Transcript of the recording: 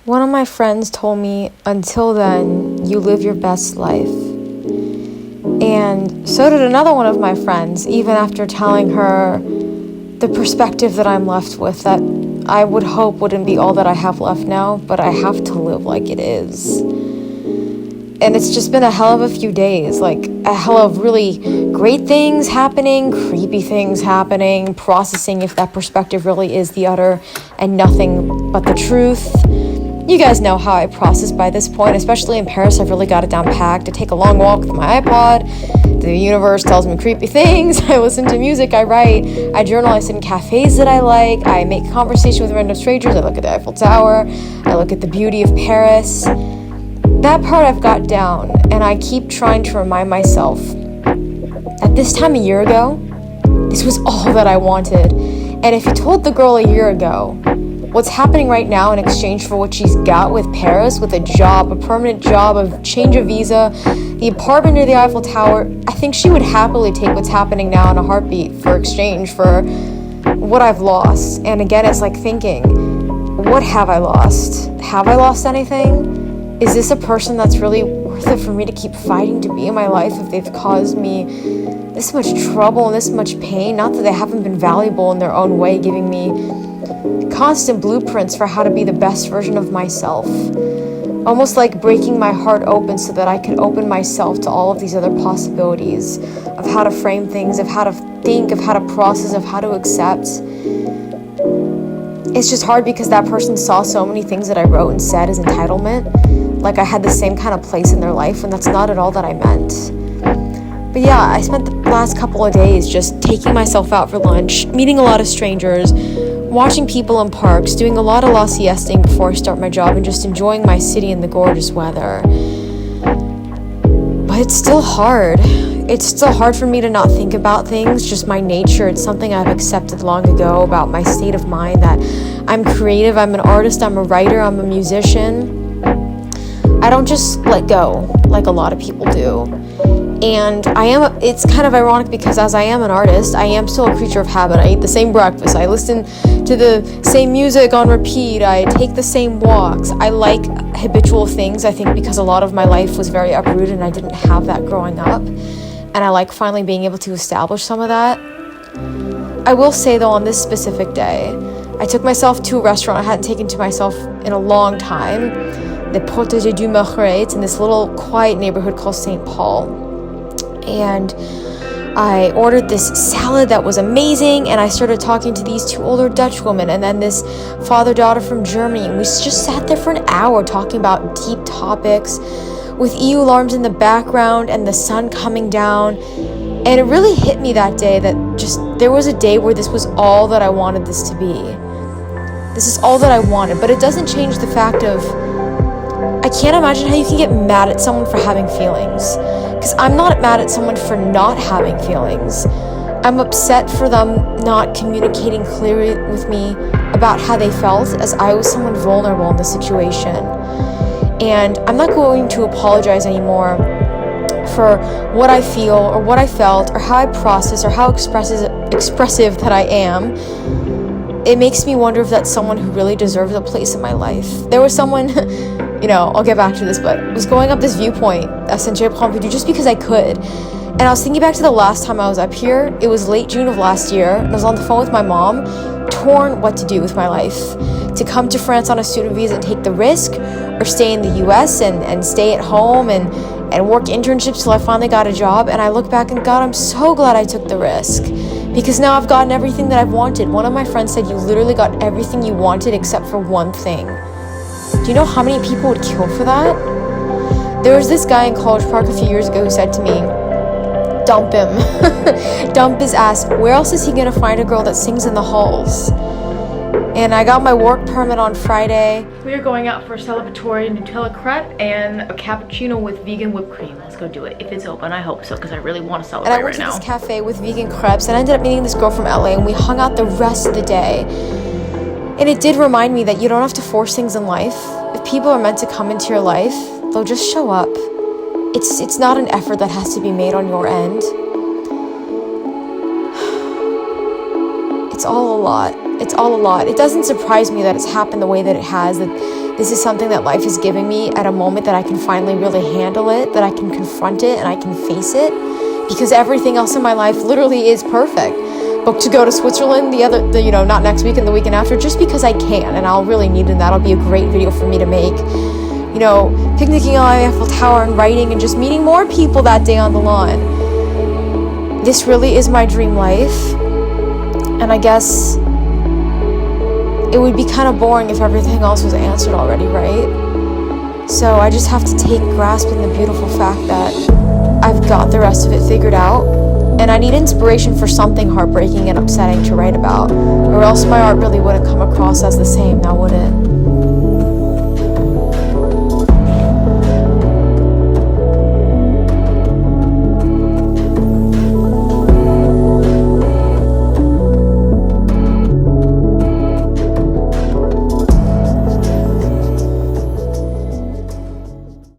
One of my friends told me, until then, you live your best life. And so did another one of my friends, even after telling her the perspective that I'm left with, that I would hope wouldn't be all that I have left now, but I have to live like it is. And it's just been a hell of a few days, like a hell of really great things happening, creepy things happening, processing if that perspective really is the utter and nothing but the truth. You guys know how I process by this point, especially in Paris. I've really got it down packed. I take a long walk with my iPod. The universe tells me creepy things. I listen to music. I write. I journal. I sit in cafes that I like. I make conversation with random strangers. I look at the Eiffel Tower. I look at the beauty of Paris. That part I've got down, and I keep trying to remind myself that this time a year ago, this was all that I wanted. And if you told the girl a year ago what's happening right now in exchange for what she's got with Paris, with a job, a permanent job, a change of visa, the apartment near the Eiffel Tower, I think she would happily take what's happening now in a heartbeat for exchange for what I've lost. And again, it's like thinking, what have I lost? Have I lost anything? Is this a person that's really worth it for me to keep fighting to be in my life if they've caused me this much trouble and this much pain? Not that they haven't been valuable in their own way, giving me constant blueprints for how to be the best version of myself. Almost like breaking my heart open so that I could open myself to all of these other possibilities of how to frame things, of how to think, of how to process, of how to accept. It's just hard because that person saw so many things that I wrote and said as entitlement, like I had the same kind of place in their life, when that's not at all that I meant. But yeah, I spent the last couple of days just taking myself out for lunch, meeting a lot of strangers, watching people in parks, doing a lot of la siesting before I start my job, and just enjoying my city in the gorgeous weather. But it's still hard. It's still hard for me to not think about things, just my nature. It's something I've accepted long ago about my state of mind, that I'm creative, I'm an artist, I'm a writer, I'm a musician. I don't just let go like a lot of people do. And it's kind of ironic because as I am an artist, I am still a creature of habit. I eat the same breakfast. I listen to the same music on repeat. I take the same walks. I like habitual things, I think, because a lot of my life was very uprooted and I didn't have that growing up. And I like finally being able to establish some of that. I will say, though, on this specific day, I took myself to a restaurant I hadn't taken to myself in a long time. The Potager du Marais. It's in this little quiet neighborhood called St. Paul. And I ordered this salad that was amazing, and I started talking to these two older Dutch women and then this father-daughter from Germany, and we just sat there for an hour talking about deep topics with EU alarms in the background and the sun coming down. And it really hit me that day that just there was a day where this was all that I wanted this to be. This is all that I wanted, but it doesn't change the fact of I can't imagine how you can get mad at someone for having feelings. Because I'm not mad at someone for not having feelings. I'm upset for them not communicating clearly with me about how they felt, as I was someone vulnerable in the situation. And I'm not going to apologize anymore for what I feel or what I felt or how I process or how expressive that I am. It makes me wonder if that's someone who really deserves a place in my life. There was someone, I'll get back to this, but was going up this viewpoint at Saint-Germain-Pompidou just because I could. And I was thinking back to the last time I was up here. It was late June of last year. And I was on the phone with my mom, torn what to do with my life. To come to France on a student visa and take the risk, or stay in the US and stay at home and work internships till I finally got a job. And I look back and God, I'm so glad I took the risk. Because now I've gotten everything that I've wanted. One of my friends said, you literally got everything you wanted except for one thing. Do you know how many people would kill for that? There was this guy in College Park a few years ago who said to me, dump him. Dump his ass. Where else is he going to find a girl that sings in the halls? And I got my work permit on Friday. We are going out for a celebratory Nutella crepe and a cappuccino with vegan whipped cream. Let's go do it. If it's open, I hope so, because I really want to celebrate right now. And I went to this cafe with vegan crepes, and I ended up meeting this girl from LA, and we hung out the rest of the day. And it did remind me that you don't have to force things in life. If people are meant to come into your life, they'll just show up. It's not an effort that has to be made on your end. It's all a lot. it's all a lot. It doesn't surprise me that it's happened the way that it has, that this is something that life is giving me at a moment that I can finally really handle it, that I can confront it and I can face it, because everything else in my life literally is perfect. Booked to go to Switzerland not next week and the weekend after, just because I can, and I'll really need it, and that'll be a great video for me to make. Picnicking on the Eiffel Tower and writing and just meeting more people that day on the lawn. This really is my dream life, and I guess it would be kind of boring if everything else was answered already, right? So I just have to take grasp in the beautiful fact that I've got the rest of it figured out, and I need inspiration for something heartbreaking and upsetting to write about, or else my art really wouldn't come across as the same, now would it?